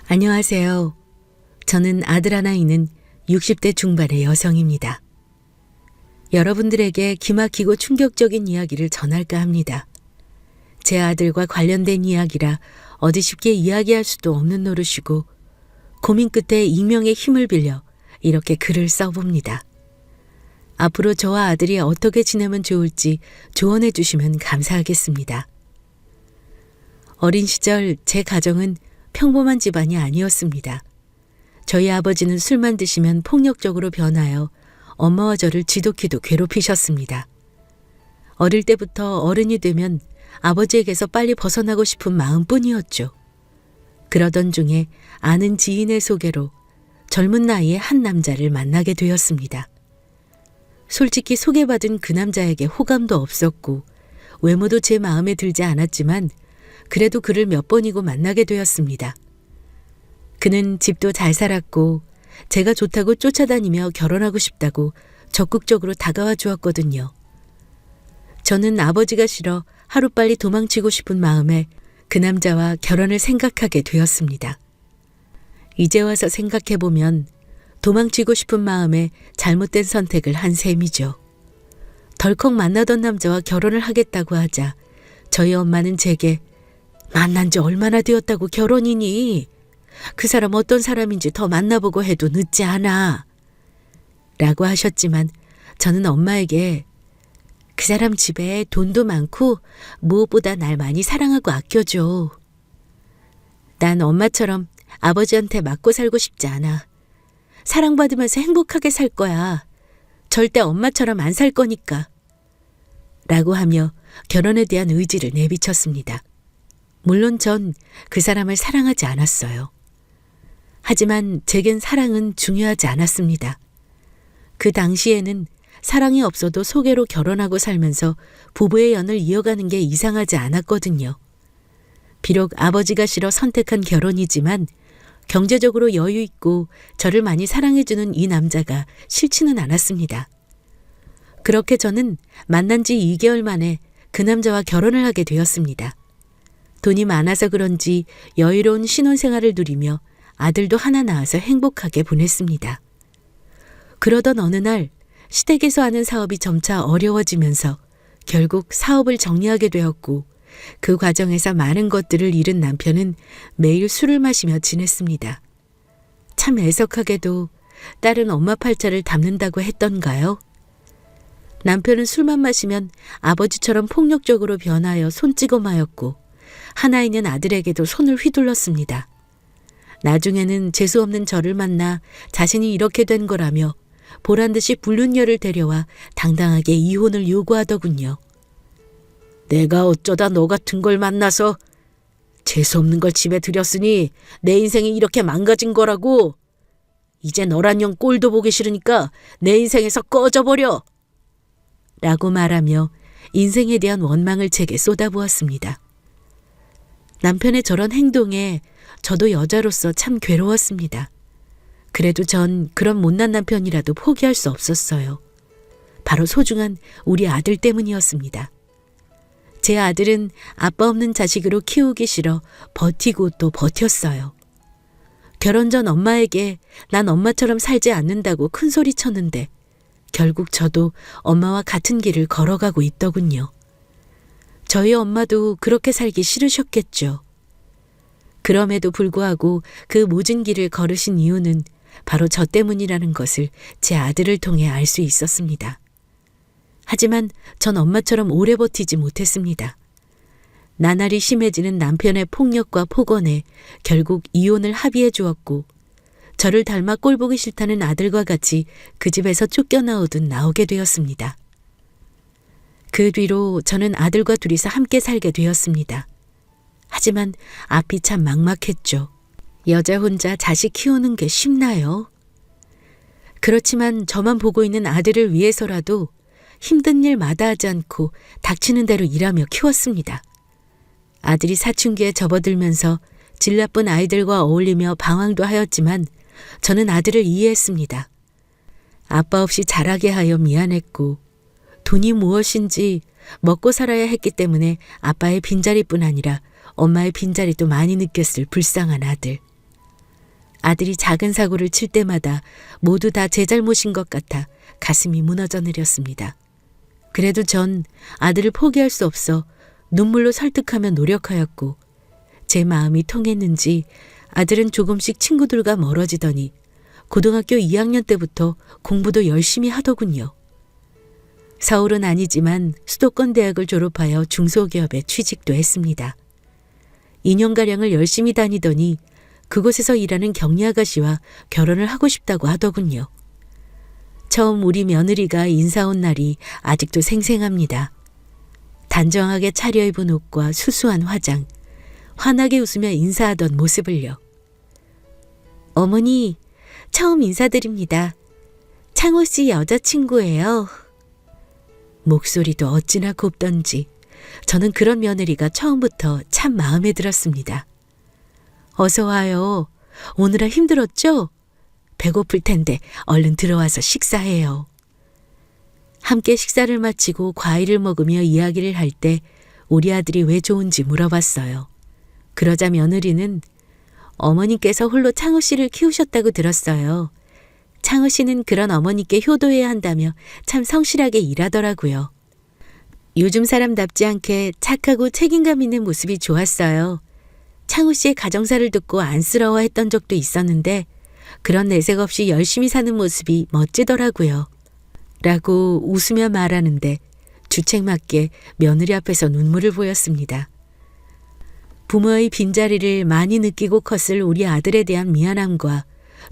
안녕하세요. 저는 아들 하나 있는 60대 중반의 여성입니다. 여러분들에게 기막히고 충격적인 이야기를 전할까 합니다. 제 아들과 관련된 이야기라 어디 쉽게 이야기할 수도 없는 노릇이고 고민 끝에 익명의 힘을 빌려 이렇게 글을 써봅니다. 앞으로 저와 아들이 어떻게 지내면 좋을지 조언해 주시면 감사하겠습니다. 어린 시절 제 가정은 평범한 집안이 아니었습니다. 저희 아버지는 술만 드시면 폭력적으로 변하여 엄마와 저를 지독히도 괴롭히셨습니다. 어릴 때부터 어른이 되면 아버지에게서 빨리 벗어나고 싶은 마음뿐이었죠. 그러던 중에 아는 지인의 소개로 젊은 나이에 한 남자를 만나게 되었습니다. 솔직히 소개받은 그 남자에게 호감도 없었고 외모도 제 마음에 들지 않았지만 그래도 그를 몇 번이고 만나게 되었습니다. 그는 집도 잘 살았고 제가 좋다고 쫓아다니며 결혼하고 싶다고 적극적으로 다가와 주었거든요. 저는 아버지가 싫어 하루빨리 도망치고 싶은 마음에 그 남자와 결혼을 생각하게 되었습니다. 이제 와서 생각해보면 도망치고 싶은 마음에 잘못된 선택을 한 셈이죠. 덜컥 만나던 남자와 결혼을 하겠다고 하자 저희 엄마는 제게 만난 지 얼마나 되었다고 결혼이니? 그 사람 어떤 사람인지 더 만나보고 해도 늦지 않아. 라고 하셨지만 저는 엄마에게 그 사람 집에 돈도 많고 무엇보다 날 많이 사랑하고 아껴줘. 난 엄마처럼 아버지한테 맞고 살고 싶지 않아. 사랑받으면서 행복하게 살 거야. 절대 엄마처럼 안 살 거니까. 라고 하며 결혼에 대한 의지를 내비쳤습니다. 물론 전 그 사람을 사랑하지 않았어요. 하지만 제겐 사랑은 중요하지 않았습니다. 그 당시에는 사랑이 없어도 소개로 결혼하고 살면서 부부의 연을 이어가는 게 이상하지 않았거든요. 비록 아버지가 싫어 선택한 결혼이지만 경제적으로 여유 있고 저를 많이 사랑해주는 이 남자가 싫지는 않았습니다. 그렇게 저는 만난 지 2개월 만에 그 남자와 결혼을 하게 되었습니다. 돈이 많아서 그런지 여유로운 신혼생활을 누리며 아들도 하나 낳아서 행복하게 보냈습니다. 그러던 어느 날 시댁에서 하는 사업이 점차 어려워지면서 결국 사업을 정리하게 되었고 그 과정에서 많은 것들을 잃은 남편은 매일 술을 마시며 지냈습니다. 참 애석하게도 딸은 엄마 팔자를 담는다고 했던가요? 남편은 술만 마시면 아버지처럼 폭력적으로 변하여 손찌검하였고 하나 있는 아들에게도 손을 휘둘렀습니다. 나중에는 재수없는 저를 만나 자신이 이렇게 된 거라며 보란듯이 불륜녀를 데려와 당당하게 이혼을 요구하더군요. 내가 어쩌다 너 같은 걸 만나서 재수없는 걸 집에 들였으니 내 인생이 이렇게 망가진 거라고. 이제 너란 년 꼴도 보기 싫으니까 내 인생에서 꺼져버려. 라고 말하며 인생에 대한 원망을 제게 쏟아부었습니다. 남편의 저런 행동에 저도 여자로서 참 괴로웠습니다. 그래도 전 그런 못난 남편이라도 포기할 수 없었어요. 바로 소중한 우리 아들 때문이었습니다. 제 아들은 아빠 없는 자식으로 키우기 싫어 버티고 또 버텼어요. 결혼 전 엄마에게 난 엄마처럼 살지 않는다고 큰소리 쳤는데 결국 저도 엄마와 같은 길을 걸어가고 있더군요. 저희 엄마도 그렇게 살기 싫으셨겠죠. 그럼에도 불구하고 그 모진 길을 걸으신 이유는 바로 저 때문이라는 것을 제 아들을 통해 알 수 있었습니다. 하지만 전 엄마처럼 오래 버티지 못했습니다. 나날이 심해지는 남편의 폭력과 폭언에 결국 이혼을 합의해 주었고 저를 닮아 꼴보기 싫다는 아들과 같이 그 집에서 쫓겨나오듯 나오게 되었습니다. 그 뒤로 저는 아들과 둘이서 함께 살게 되었습니다. 하지만 앞이 참 막막했죠. 여자 혼자 자식 키우는 게 쉽나요? 그렇지만 저만 보고 있는 아들을 위해서라도 힘든 일 마다하지 않고 닥치는 대로 일하며 키웠습니다. 아들이 사춘기에 접어들면서 질 나쁜 아이들과 어울리며 방황도 하였지만 저는 아들을 이해했습니다. 아빠 없이 자라게 하여 미안했고 돈이 무엇인지 먹고 살아야 했기 때문에 아빠의 빈자리뿐 아니라 엄마의 빈자리도 많이 느꼈을 불쌍한 아들. 아들이 작은 사고를 칠 때마다 모두 다 제 잘못인 것 같아 가슴이 무너져 내렸습니다. 그래도 전 아들을 포기할 수 없어 눈물로 설득하며 노력하였고 제 마음이 통했는지 아들은 조금씩 친구들과 멀어지더니 고등학교 2학년 때부터 공부도 열심히 하더군요. 서울은 아니지만 수도권 대학을 졸업하여 중소기업에 취직도 했습니다. 2년가량을 열심히 다니더니 그곳에서 일하는 격리 아가씨와 결혼을 하고 싶다고 하더군요. 처음 우리 며느리가 인사 온 날이 아직도 생생합니다. 단정하게 차려입은 옷과 수수한 화장, 환하게 웃으며 인사하던 모습을요. 어머니, 처음 인사드립니다. 창호 씨 여자친구예요. 목소리도 어찌나 곱던지 저는 그런 며느리가 처음부터 참 마음에 들었습니다. 어서 와요. 오느라 힘들었죠? 배고플 텐데 얼른 들어와서 식사해요. 함께 식사를 마치고 과일을 먹으며 이야기를 할 때 우리 아들이 왜 좋은지 물어봤어요. 그러자 며느리는 어머니께서 홀로 창호 씨를 키우셨다고 들었어요. 창호 씨는 그런 어머니께 효도해야 한다며 참 성실하게 일하더라고요. 요즘 사람답지 않게 착하고 책임감 있는 모습이 좋았어요. 창호 씨의 가정사를 듣고 안쓰러워했던 적도 있었는데 그런 내색 없이 열심히 사는 모습이 멋지더라고요. 라고 웃으며 말하는데 주책맞게 며느리 앞에서 눈물을 보였습니다. 부모의 빈자리를 많이 느끼고 컸을 우리 아들에 대한 미안함과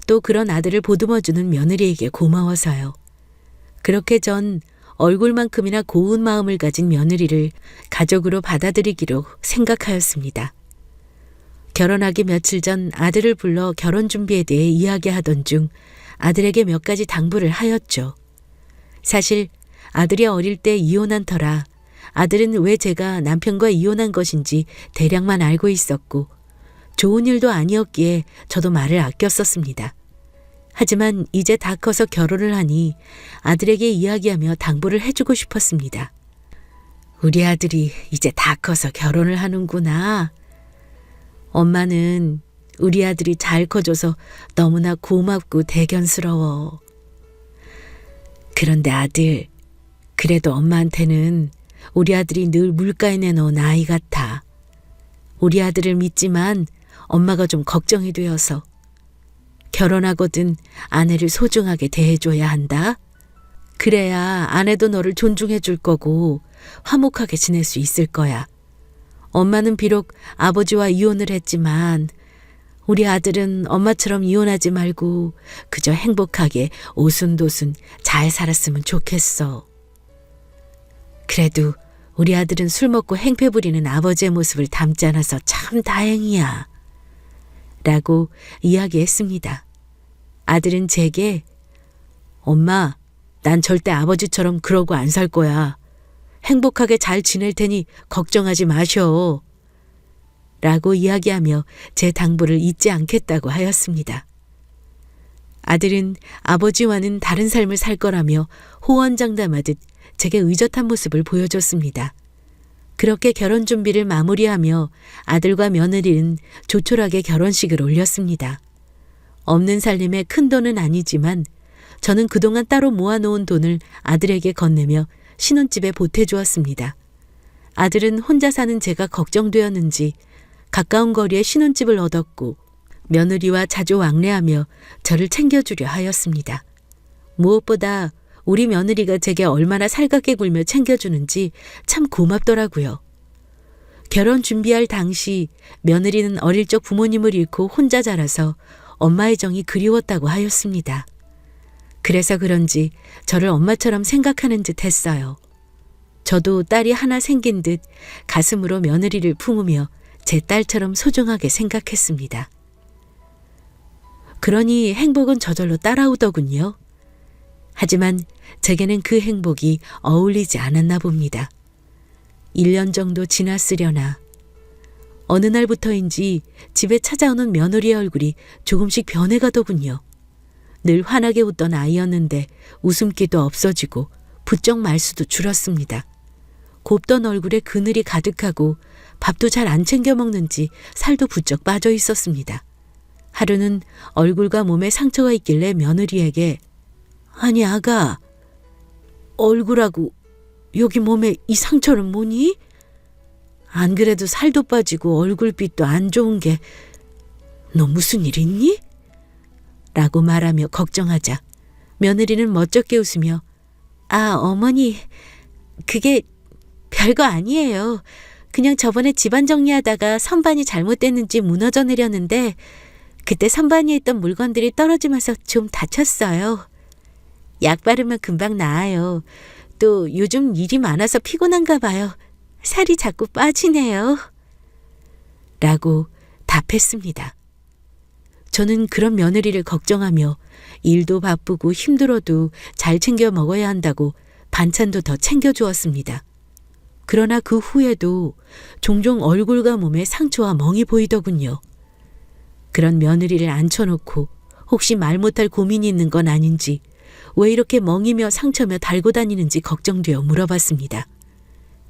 또 그런 아들을 보듬어주는 며느리에게 고마워서요. 그렇게 전 얼굴만큼이나 고운 마음을 가진 며느리를 가족으로 받아들이기로 생각하였습니다. 결혼하기 며칠 전 아들을 불러 결혼 준비에 대해 이야기하던 중 아들에게 몇 가지 당부를 하였죠. 사실 아들이 어릴 때 이혼한 터라 아들은 왜 제가 남편과 이혼한 것인지 대략만 알고 있었고 좋은 일도 아니었기에 저도 말을 아꼈었습니다. 하지만 이제 다 커서 결혼을 하니 아들에게 이야기하며 당부를 해주고 싶었습니다. 우리 아들이 이제 다 커서 결혼을 하는구나. 엄마는 우리 아들이 잘 커줘서 너무나 고맙고 대견스러워. 그런데 아들, 그래도 엄마한테는 우리 아들이 늘 물가에 내놓은 아이 같아. 우리 아들을 믿지만 엄마가 좀 걱정이 되어서. 결혼하거든 아내를 소중하게 대해줘야 한다. 그래야 아내도 너를 존중해 줄 거고 화목하게 지낼 수 있을 거야. 엄마는 비록 아버지와 이혼을 했지만 우리 아들은 엄마처럼 이혼하지 말고 그저 행복하게 오순도순 잘 살았으면 좋겠어. 그래도 우리 아들은 술 먹고 행패 부리는 아버지의 모습을 닮지 않아서 참 다행이야. 라고 이야기했습니다. 아들은 제게 엄마, 난 절대 아버지처럼 그러고 안 살 거야. 행복하게 잘 지낼 테니 걱정하지 마셔. 라고 이야기하며 제 당부를 잊지 않겠다고 하였습니다. 아들은 아버지와는 다른 삶을 살 거라며 호언장담하듯 제게 의젓한 모습을 보여줬습니다. 그렇게 결혼 준비를 마무리하며 아들과 며느리는 조촐하게 결혼식을 올렸습니다. 없는 살림에 큰 돈은 아니지만 저는 그동안 따로 모아놓은 돈을 아들에게 건네며 신혼집에 보태주었습니다. 아들은 혼자 사는 제가 걱정되었는지 가까운 거리에 신혼집을 얻었고 며느리와 자주 왕래하며 저를 챙겨주려 하였습니다. 무엇보다 우리 며느리가 제게 얼마나 살갑게 굴며 챙겨주는지 참 고맙더라고요. 결혼 준비할 당시 며느리는 어릴 적 부모님을 잃고 혼자 자라서 엄마의 정이 그리웠다고 하였습니다. 그래서 그런지 저를 엄마처럼 생각하는 듯 했어요. 저도 딸이 하나 생긴 듯 가슴으로 며느리를 품으며 제 딸처럼 소중하게 생각했습니다. 그러니 행복은 저절로 따라오더군요. 하지만 제게는 그 행복이 어울리지 않았나 봅니다. 1년 정도 지났으려나. 어느 날부터인지 집에 찾아오는 며느리의 얼굴이 조금씩 변해가더군요. 늘 환하게 웃던 아이였는데 웃음기도 없어지고 부쩍 말수도 줄었습니다. 곱던 얼굴에 그늘이 가득하고 밥도 잘 안 챙겨 먹는지 살도 부쩍 빠져 있었습니다. 하루는 얼굴과 몸에 상처가 있길래 며느리에게 아니 아가, 얼굴하고 여기 몸에 이 상처는 뭐니? 안 그래도 살도 빠지고 얼굴빛도 안 좋은 게 너 무슨 일 있니? 라고 말하며 걱정하자 며느리는 멋쩍게 웃으며 아 어머니 그게 별거 아니에요. 그냥 저번에 집안 정리하다가 선반이 잘못됐는지 무너져 내렸는데 그때 선반 위에 있던 물건들이 떨어지면서 좀 다쳤어요. 약 바르면 금방 나아요. 또 요즘 일이 많아서 피곤한가 봐요. 살이 자꾸 빠지네요. 라고 답했습니다. 저는 그런 며느리를 걱정하며 일도 바쁘고 힘들어도 잘 챙겨 먹어야 한다고 반찬도 더 챙겨주었습니다. 그러나 그 후에도 종종 얼굴과 몸에 상처와 멍이 보이더군요. 그런 며느리를 앉혀놓고 혹시 말 못할 고민이 있는 건 아닌지 왜 이렇게 멍이며 상처며 달고 다니는지 걱정되어 물어봤습니다.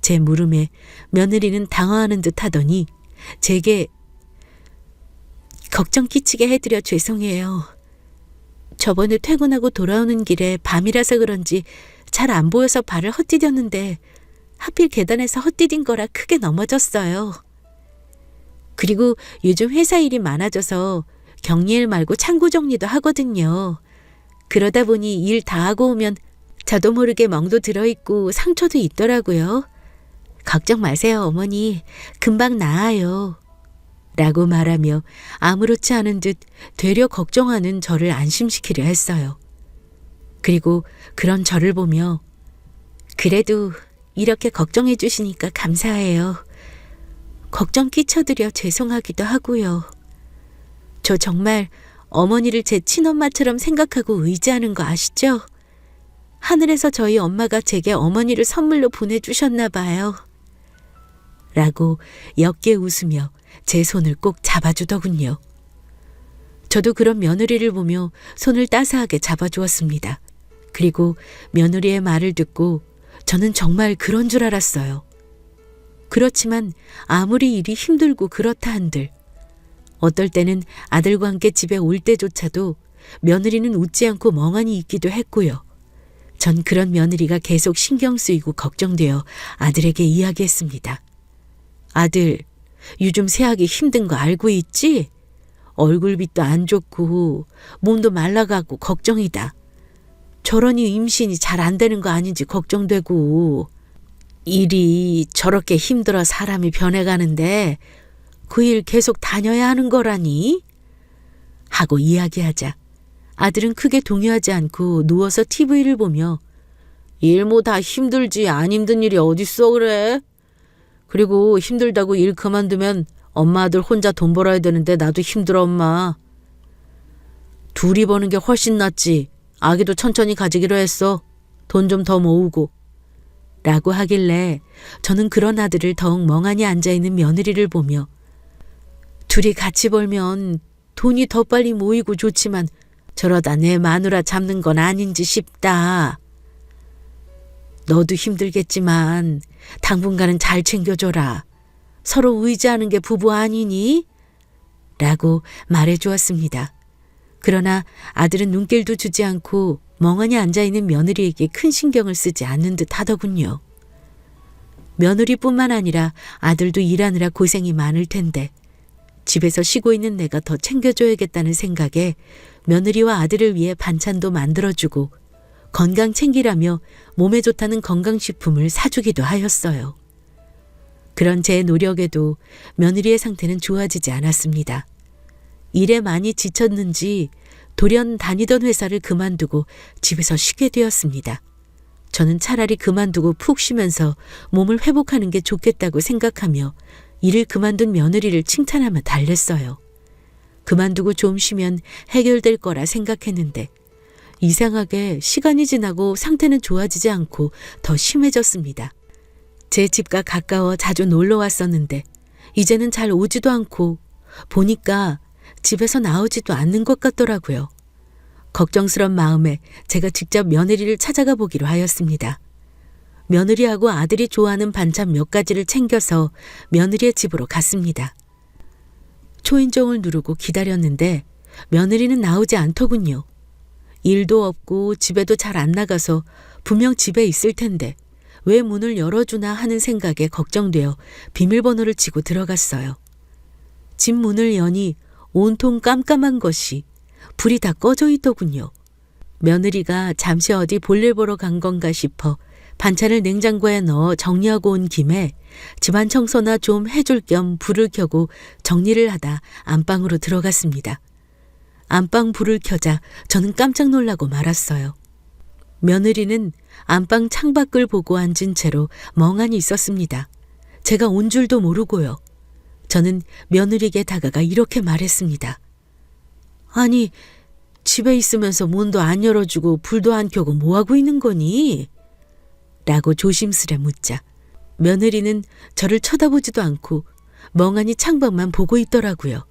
제 물음에 며느리는 당황하는 듯 하더니 제게 걱정 끼치게 해드려 죄송해요. 저번에 퇴근하고 돌아오는 길에 밤이라서 그런지 잘 안 보여서 발을 헛디뎠는데 하필 계단에서 헛디딘 거라 크게 넘어졌어요. 그리고 요즘 회사 일이 많아져서 격리일 말고 창고 정리도 하거든요. 그러다 보니 일 다 하고 오면 저도 모르게 멍도 들어있고 상처도 있더라고요. 걱정 마세요 어머니. 금방 나아요. 라고 말하며 아무렇지 않은 듯 되려 걱정하는 저를 안심시키려 했어요. 그리고 그런 저를 보며 그래도 이렇게 걱정해 주시니까 감사해요. 걱정 끼쳐드려 죄송하기도 하고요. 저 정말 어머니를 제 친엄마처럼 생각하고 의지하는 거 아시죠? 하늘에서 저희 엄마가 제게 어머니를 선물로 보내주셨나 봐요. 라고 옅게 웃으며 제 손을 꼭 잡아주더군요. 저도 그런 며느리를 보며 손을 따스하게 잡아주었습니다. 그리고 며느리의 말을 듣고 저는 정말 그런 줄 알았어요. 그렇지만 아무리 일이 힘들고 그렇다 한들 어떨 때는 아들과 함께 집에 올 때조차도 며느리는 웃지 않고 멍하니 있기도 했고요. 전 그런 며느리가 계속 신경 쓰이고 걱정되어 아들에게 이야기했습니다. 아들, 요즘 새하기 힘든 거 알고 있지? 얼굴빛도 안 좋고 몸도 말라가고 걱정이다. 저러니 임신이 잘 안 되는 거 아닌지 걱정되고 일이 저렇게 힘들어 사람이 변해가는데 그 일 계속 다녀야 하는 거라니? 하고 이야기하자 아들은 크게 동요하지 않고 누워서 TV를 보며 일 뭐 다 힘들지 안 힘든 일이 어딨어 그래? 그리고 힘들다고 일 그만두면 엄마 아들 혼자 돈 벌어야 되는데 나도 힘들어 엄마. 둘이 버는 게 훨씬 낫지. 아기도 천천히 가지기로 했어. 돈 좀 더 모으고. 라고 하길래 저는 그런 아들을 더욱 멍하니 앉아있는 며느리를 보며 둘이 같이 벌면 돈이 더 빨리 모이고 좋지만 저러다 내 마누라 잡는 건 아닌지 싶다. 너도 힘들겠지만 당분간은 잘 챙겨줘라. 서로 의지하는 게 부부 아니니? 라고 말해주었습니다. 그러나 아들은 눈길도 주지 않고 멍하니 앉아있는 며느리에게 큰 신경을 쓰지 않는 듯 하더군요. 며느리뿐만 아니라 아들도 일하느라 고생이 많을 텐데 집에서 쉬고 있는 내가 더 챙겨줘야겠다는 생각에 며느리와 아들을 위해 반찬도 만들어주고 건강 챙기라며 몸에 좋다는 건강식품을 사주기도 하였어요. 그런 제 노력에도 며느리의 상태는 좋아지지 않았습니다. 일에 많이 지쳤는지 돌연 다니던 회사를 그만두고 집에서 쉬게 되었습니다. 저는 차라리 그만두고 푹 쉬면서 몸을 회복하는 게 좋겠다고 생각하며 일을 그만둔 며느리를 칭찬하며 달랬어요. 그만두고 좀 쉬면 해결될 거라 생각했는데 이상하게 시간이 지나고 상태는 좋아지지 않고 더 심해졌습니다. 제 집과 가까워 자주 놀러 왔었는데 이제는 잘 오지도 않고 보니까 집에서 나오지도 않는 것 같더라고요. 걱정스런 마음에 제가 직접 며느리를 찾아가 보기로 하였습니다. 며느리하고 아들이 좋아하는 반찬 몇 가지를 챙겨서 며느리의 집으로 갔습니다. 초인종을 누르고 기다렸는데 며느리는 나오지 않더군요. 일도 없고 집에도 잘 안 나가서 분명 집에 있을 텐데 왜 문을 열어주나 하는 생각에 걱정되어 비밀번호를 치고 들어갔어요. 집 문을 여니 온통 깜깜한 것이 불이 다 꺼져 있더군요. 며느리가 잠시 어디 볼일 보러 간 건가 싶어 반찬을 냉장고에 넣어 정리하고 온 김에 집안 청소나 좀 해줄 겸 불을 켜고 정리를 하다 안방으로 들어갔습니다. 안방 불을 켜자 저는 깜짝 놀라고 말았어요. 며느리는 안방 창밖을 보고 앉은 채로 멍하니 있었습니다. 제가 온 줄도 모르고요. 저는 며느리에게 다가가 이렇게 말했습니다. 아니, 집에 있으면서 문도 안 열어주고 불도 안 켜고 뭐하고 있는 거니? 라고 조심스레 묻자 며느리는 저를 쳐다보지도 않고 멍하니 창밖만 보고 있더라고요.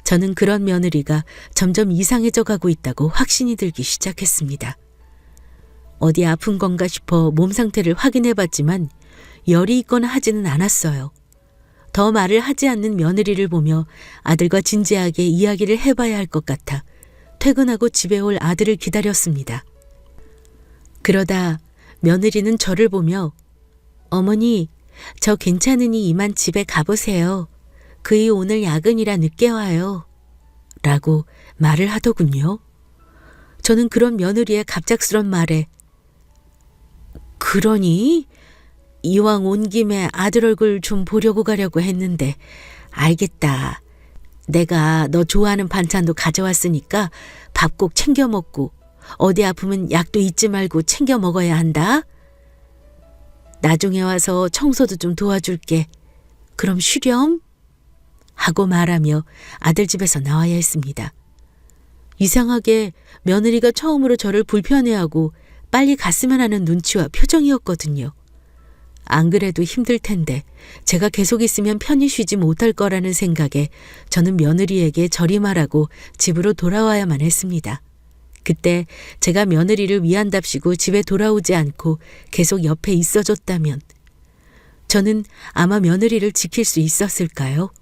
저는 그런 며느리가 점점 이상해져 가고 있다고 확신이 들기 시작했습니다. 어디 아픈 건가 싶어 몸 상태를 확인해 봤지만 열이 있거나 하지는 않았어요. 더 말을 하지 않는 며느리를 보며 아들과 진지하게 이야기를 해봐야 할 것 같아 퇴근하고 집에 올 아들을 기다렸습니다. 그러다 며느리는 저를 보며 어머니, 저 괜찮으니 이만 집에 가보세요. 그이 오늘 야근이라 늦게 와요. 라고 말을 하더군요. 저는 그런 며느리의 갑작스런 말에 그러니? 이왕 온 김에 아들 얼굴 좀 보려고 가려고 했는데 알겠다. 내가 너 좋아하는 반찬도 가져왔으니까 밥 꼭 챙겨 먹고 어디 아프면 약도 잊지 말고 챙겨 먹어야 한다. 나중에 와서 청소도 좀 도와줄게. 그럼 쉬렴? 하고 말하며 아들 집에서 나와야 했습니다. 이상하게 며느리가 처음으로 저를 불편해하고 빨리 갔으면 하는 눈치와 표정이었거든요. 안 그래도 힘들 텐데 제가 계속 있으면 편히 쉬지 못할 거라는 생각에 저는 며느리에게 저리 말하고 집으로 돌아와야만 했습니다. 그때 제가 며느리를 위한답시고 집에 돌아오지 않고 계속 옆에 있어줬다면 저는 아마 며느리를 지킬 수 있었을까요?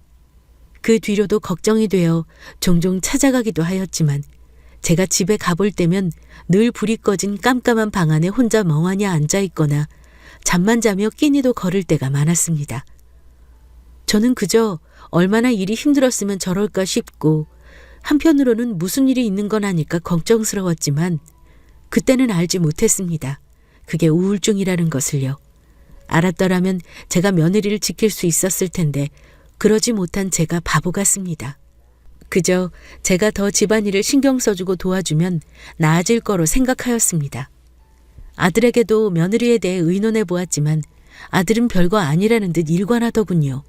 그 뒤로도 걱정이 되어 종종 찾아가기도 하였지만 제가 집에 가볼 때면 늘 불이 꺼진 깜깜한 방 안에 혼자 멍하니 앉아있거나 잠만 자며 끼니도 거를 때가 많았습니다. 저는 그저 얼마나 일이 힘들었으면 저럴까 싶고 한편으로는 무슨 일이 있는 건 아닐까 걱정스러웠지만 그때는 알지 못했습니다. 그게 우울증이라는 것을요. 알았더라면 제가 며느리를 지킬 수 있었을 텐데 그러지 못한 제가 바보 같습니다. 그저 제가 더 집안일을 신경 써주고 도와주면 나아질 거로 생각하였습니다. 아들에게도 며느리에 대해 의논해 보았지만 아들은 별거 아니라는 듯 일관하더군요.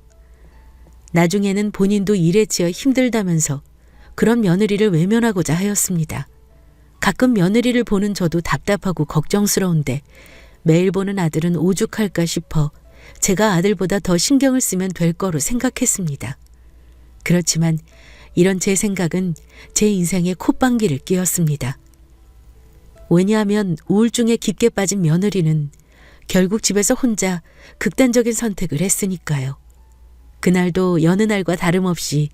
나중에는 본인도 일에 치여 힘들다면서 그런 며느리를 외면하고자 하였습니다. 가끔 며느리를 보는 저도 답답하고 걱정스러운데 매일 보는 아들은 오죽할까 싶어 제가 아들보다 더 신경을 쓰면 될 거로 생각했습니다. 그렇지만 이런 제 생각은 제 인생에 콧방귀를 뀌었습니다. 왜냐하면 우울증에 깊게 빠진 며느리는 결국 집에서 혼자 극단적인 선택을 했으니까요. 그날도 여느 날과 다름없이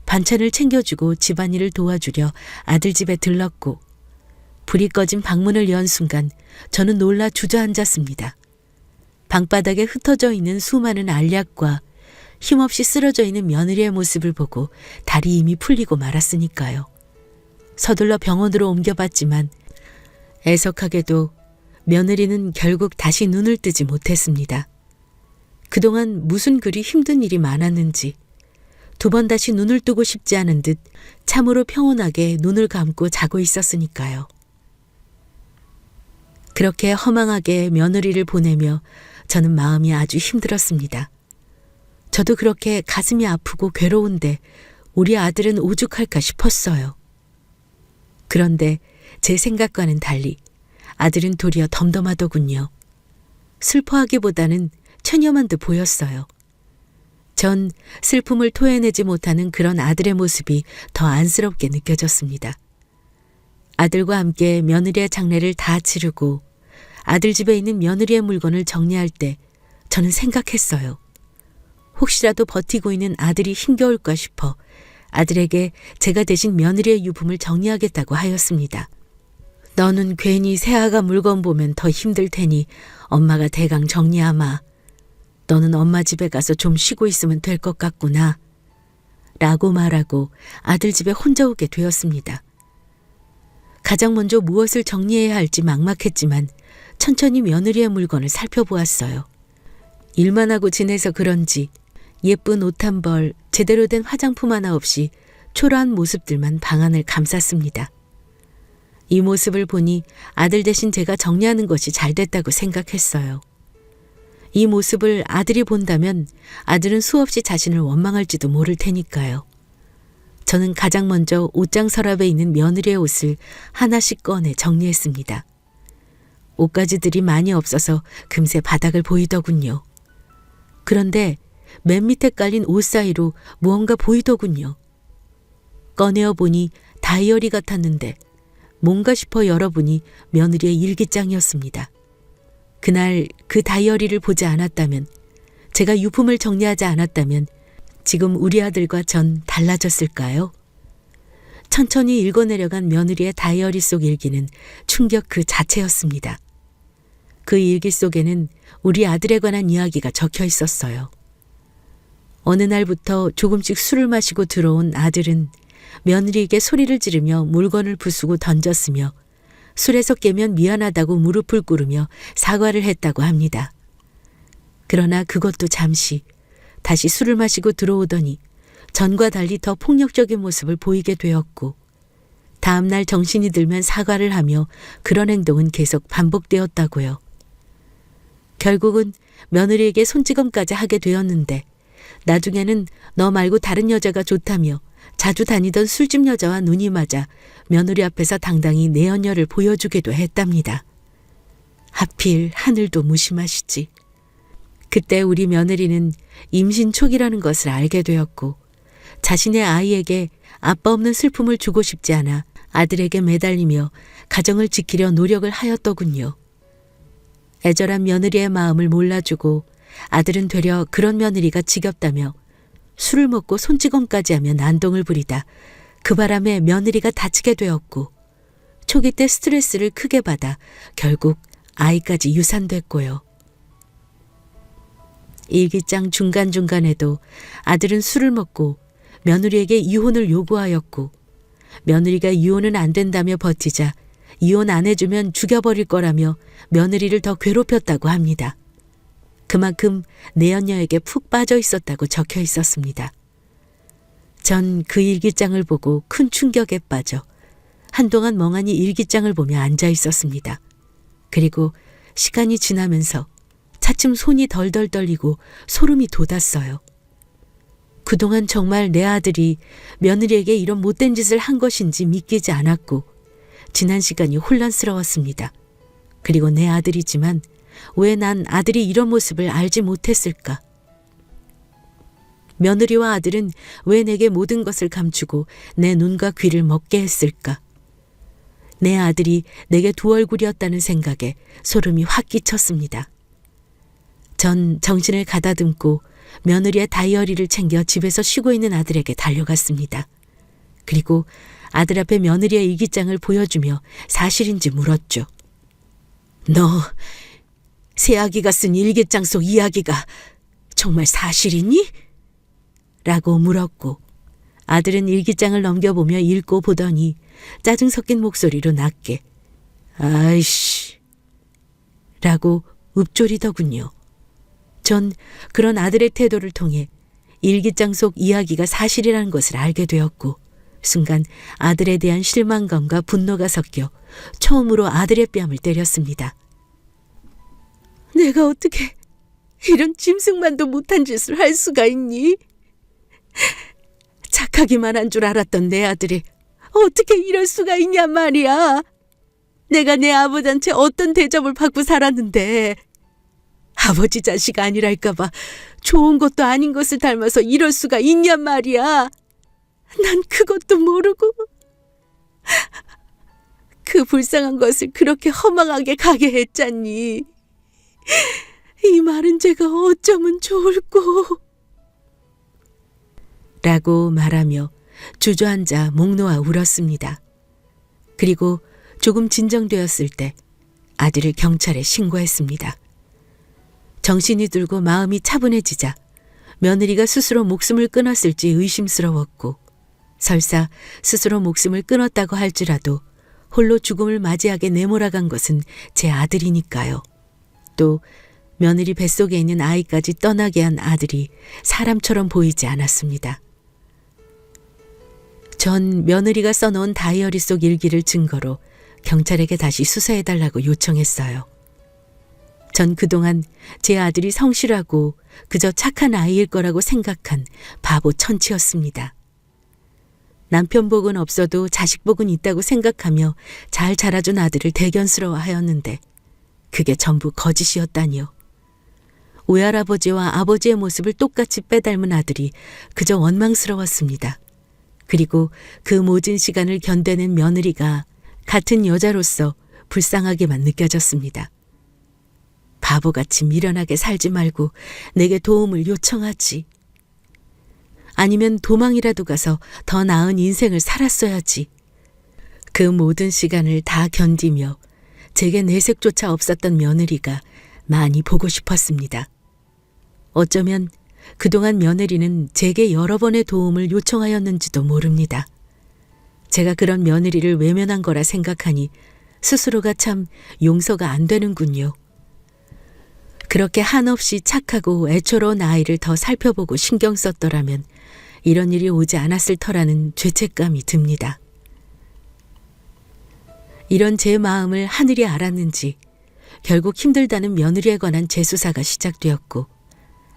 반찬을 챙겨주고 집안일을 도와주려 아들 집에 들렀고 불이 꺼진 방문을 연 순간 저는 놀라 주저앉았습니다. 방바닥에 흩어져 있는 수많은 알약과 힘없이 쓰러져 있는 며느리의 모습을 보고 다리 이미 풀리고 말았으니까요. 서둘러 병원으로 옮겨봤지만 애석하게도 며느리는 결국 다시 눈을 뜨지 못했습니다. 그동안 무슨 그리 힘든 일이 많았는지 두 번 다시 눈을 뜨고 싶지 않은 듯 참으로 평온하게 눈을 감고 자고 있었으니까요. 그렇게 허망하게 며느리를 보내며 저는 마음이 아주 힘들었습니다. 저도 그렇게 가슴이 아프고 괴로운데 우리 아들은 오죽할까 싶었어요. 그런데 제 생각과는 달리 아들은 도리어 덤덤하더군요. 슬퍼하기보다는 체념한 듯 보였어요. 전 슬픔을 토해내지 못하는 그런 아들의 모습이 더 안쓰럽게 느껴졌습니다. 아들과 함께 며느리의 장례를 다 치르고 아들 집에 있는 며느리의 물건을 정리할 때 저는 생각했어요. 혹시라도 버티고 있는 아들이 힘겨울까 싶어 아들에게 제가 대신 며느리의 유품을 정리하겠다고 하였습니다. 너는 괜히 새아가 물건 보면 더 힘들 테니 엄마가 대강 정리하마. 너는 엄마 집에 가서 좀 쉬고 있으면 될 것 같구나. 라고 말하고 아들 집에 혼자 오게 되었습니다. 가장 먼저 무엇을 정리해야 할지 막막했지만 천천히 며느리의 물건을 살펴보았어요. 일만 하고 지내서 그런지 예쁜 옷 한 벌, 제대로 된 화장품 하나 없이 초라한 모습들만 방안을 감쌌습니다. 이 모습을 보니 아들 대신 제가 정리하는 것이 잘 됐다고 생각했어요. 이 모습을 아들이 본다면 아들은 수없이 자신을 원망할지도 모를 테니까요. 저는 가장 먼저 옷장 서랍에 있는 며느리의 옷을 하나씩 꺼내 정리했습니다. 옷가지들이 많이 없어서 금세 바닥을 보이더군요. 그런데 맨 밑에 깔린 옷 사이로 무언가 보이더군요. 꺼내어 보니 다이어리 같았는데 뭔가 싶어 열어보니 며느리의 일기장이었습니다. 그날 그 다이어리를 보지 않았다면, 제가 유품을 정리하지 않았다면 지금 우리 아들과 전 달라졌을까요? 천천히 읽어내려간 며느리의 다이어리 속 일기는 충격 그 자체였습니다. 그 일기 속에는 우리 아들에 관한 이야기가 적혀 있었어요. 어느 날부터 조금씩 술을 마시고 들어온 아들은 며느리에게 소리를 지르며 물건을 부수고 던졌으며 술에서 깨면 미안하다고 무릎을 꿇으며 사과를 했다고 합니다. 그러나 그것도 잠시, 다시 술을 마시고 들어오더니 전과 달리 더 폭력적인 모습을 보이게 되었고, 다음날 정신이 들면 사과를 하며 그런 행동은 계속 반복되었다고요. 결국은 며느리에게 손찌검까지 하게 되었는데, 나중에는 너 말고 다른 여자가 좋다며 자주 다니던 술집 여자와 눈이 맞아 며느리 앞에서 당당히 내연녀를 보여주기도 했답니다. 하필 하늘도 무심하시지. 그때 우리 며느리는 임신 초기라는 것을 알게 되었고, 자신의 아이에게 아빠 없는 슬픔을 주고 싶지 않아 아들에게 매달리며 가정을 지키려 노력을 하였더군요. 애절한 며느리의 마음을 몰라주고 아들은 되려 그런 며느리가 지겹다며 술을 먹고 손찌검까지 하며 난동을 부리다 그 바람에 며느리가 다치게 되었고, 초기 때 스트레스를 크게 받아 결국 아이까지 유산됐고요. 일기장 중간중간에도 아들은 술을 먹고 며느리에게 이혼을 요구하였고, 며느리가 이혼은 안 된다며 버티자 이혼 안 해주면 죽여버릴 거라며 며느리를 더 괴롭혔다고 합니다. 그만큼 내연녀에게 푹 빠져 있었다고 적혀 있었습니다. 전 그 일기장을 보고 큰 충격에 빠져 한동안 멍하니 일기장을 보며 앉아 있었습니다. 그리고 시간이 지나면서 차츰 손이 덜덜 떨리고 소름이 돋았어요. 그동안 정말 내 아들이 며느리에게 이런 못된 짓을 한 것인지 믿기지 않았고, 지난 시간이 혼란스러웠습니다. 그리고 내 아들이지만 왜 난 아들이 이런 모습을 알지 못했을까? 며느리와 아들은 왜 내게 모든 것을 감추고 내 눈과 귀를 먹게 했을까? 내 아들이 내게 두 얼굴이었다는 생각에 소름이 확 끼쳤습니다. 전 정신을 가다듬고 며느리의 다이어리를 챙겨 집에서 쉬고 있는 아들에게 달려갔습니다. 그리고 아들 앞에 며느리의 일기장을 보여주며 사실인지 물었죠. 너 새아기가 쓴 일기장 속 이야기가 정말 사실이니? 라고 물었고, 아들은 일기장을 넘겨보며 읽고 보더니 짜증 섞인 목소리로 낮게 아이씨 라고 읊조리더군요. 전 그런 아들의 태도를 통해 일기장 속 이야기가 사실이라는 것을 알게 되었고, 순간 아들에 대한 실망감과 분노가 섞여 처음으로 아들의 뺨을 때렸습니다. 내가 어떻게 이런 짐승만도 못한 짓을 할 수가 있니? 착하기만 한 줄 알았던 내 아들이 어떻게 이럴 수가 있냐 말이야. 내가 내 아버지한테 어떤 대접을 받고 살았는데 아버지 자식 아니랄까 봐 좋은 것도 아닌 것을 닮아서 이럴 수가 있냐 말이야. 난 그것도 모르고 그 불쌍한 것을 그렇게 허망하게 가게 했잖니. 이 말은 제가 어쩌면 좋을꼬. 라고 말하며 주저앉아 목 놓아 울었습니다. 그리고 조금 진정되었을 때 아들을 경찰에 신고했습니다. 정신이 들고 마음이 차분해지자 며느리가 스스로 목숨을 끊었을지 의심스러웠고, 설사 스스로 목숨을 끊었다고 할지라도 홀로 죽음을 맞이하게 내몰아간 것은 제 아들이니까요. 또 며느리 뱃속에 있는 아이까지 떠나게 한 아들이 사람처럼 보이지 않았습니다. 전 며느리가 써놓은 다이어리 속 일기를 증거로 경찰에게 다시 수사해달라고 요청했어요. 전 그동안 제 아들이 성실하고 그저 착한 아이일 거라고 생각한 바보 천치였습니다. 남편 복은 없어도 자식 복은 있다고 생각하며 잘 자라준 아들을 대견스러워하였는데 그게 전부 거짓이었다니요. 외할아버지와 아버지의 모습을 똑같이 빼닮은 아들이 그저 원망스러웠습니다. 그리고 그 모진 시간을 견뎌낸 며느리가 같은 여자로서 불쌍하게만 느껴졌습니다. 바보같이 미련하게 살지 말고 내게 도움을 요청하지. 아니면 도망이라도 가서 더 나은 인생을 살았어야지. 그 모든 시간을 다 견디며 제게 내색조차 없었던 며느리가 많이 보고 싶었습니다. 어쩌면 그동안 며느리는 제게 여러 번의 도움을 요청하였는지도 모릅니다. 제가 그런 며느리를 외면한 거라 생각하니 스스로가 참 용서가 안 되는군요. 그렇게 한없이 착하고 애처로운 아이를 더 살펴보고 신경 썼더라면 이런 일이 오지 않았을 터라는 죄책감이 듭니다. 이런 제 마음을 하늘이 알았는지 결국 힘들다는 며느리에 관한 재수사가 시작되었고,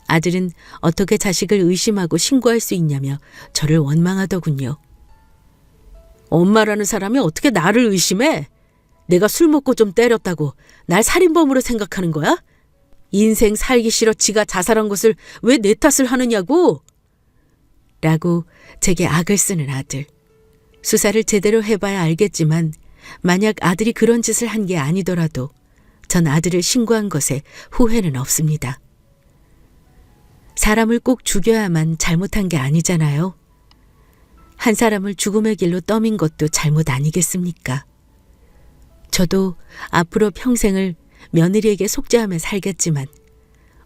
아들은 어떻게 자식을 의심하고 신고할 수 있냐며 저를 원망하더군요. 엄마라는 사람이 어떻게 나를 의심해? 내가 술 먹고 좀 때렸다고 날 살인범으로 생각하는 거야? 인생 살기 싫어 지가 자살한 것을 왜 내 탓을 하느냐고? 라고 제게 악을 쓰는 아들. 수사를 제대로 해봐야 알겠지만 만약 아들이 그런 짓을 한 게 아니더라도 전 아들을 신고한 것에 후회는 없습니다. 사람을 꼭 죽여야만 잘못한 게 아니잖아요. 한 사람을 죽음의 길로 떠민 것도 잘못 아니겠습니까? 저도 앞으로 평생을 며느리에게 속죄하며 살겠지만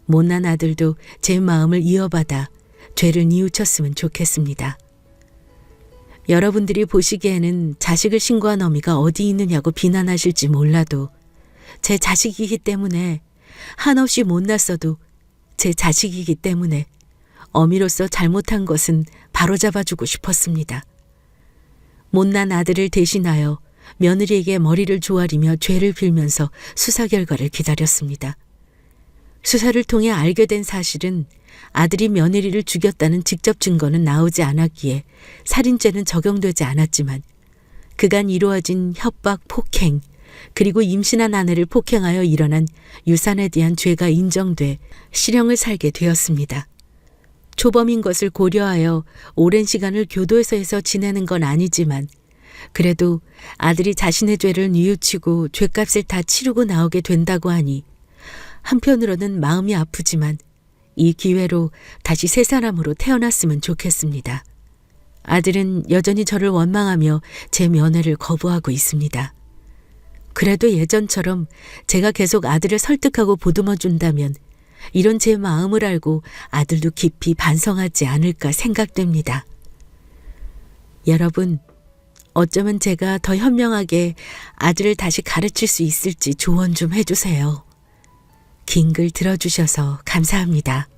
못난 아들도 제 마음을 이어받아 죄를 뉘우쳤으면 좋겠습니다. 여러분들이 보시기에는 자식을 신고한 어미가 어디 있느냐고 비난하실지 몰라도 제 자식이기 때문에, 한없이 못났어도 제 자식이기 때문에 어미로서 잘못한 것은 바로잡아주고 싶었습니다. 못난 아들을 대신하여 며느리에게 머리를 조아리며 죄를 빌면서 수사 결과를 기다렸습니다. 수사를 통해 알게 된 사실은 아들이 며느리를 죽였다는 직접 증거는 나오지 않았기에 살인죄는 적용되지 않았지만, 그간 이루어진 협박, 폭행, 그리고 임신한 아내를 폭행하여 일어난 유산에 대한 죄가 인정돼 실형을 살게 되었습니다. 초범인 것을 고려하여 오랜 시간을 교도소에서 지내는 건 아니지만 그래도 아들이 자신의 죄를 뉘우치고 죄값을 다 치르고 나오게 된다고 하니 한편으로는 마음이 아프지만 이 기회로 다시 새 사람으로 태어났으면 좋겠습니다. 아들은 여전히 저를 원망하며 제 면회를 거부하고 있습니다. 그래도 예전처럼 제가 계속 아들을 설득하고 보듬어 준다면 이런 제 마음을 알고 아들도 깊이 반성하지 않을까 생각됩니다. 여러분, 어쩌면 제가 더 현명하게 아들을 다시 가르칠 수 있을지 조언 좀 해주세요. 긴 글 들어주셔서 감사합니다.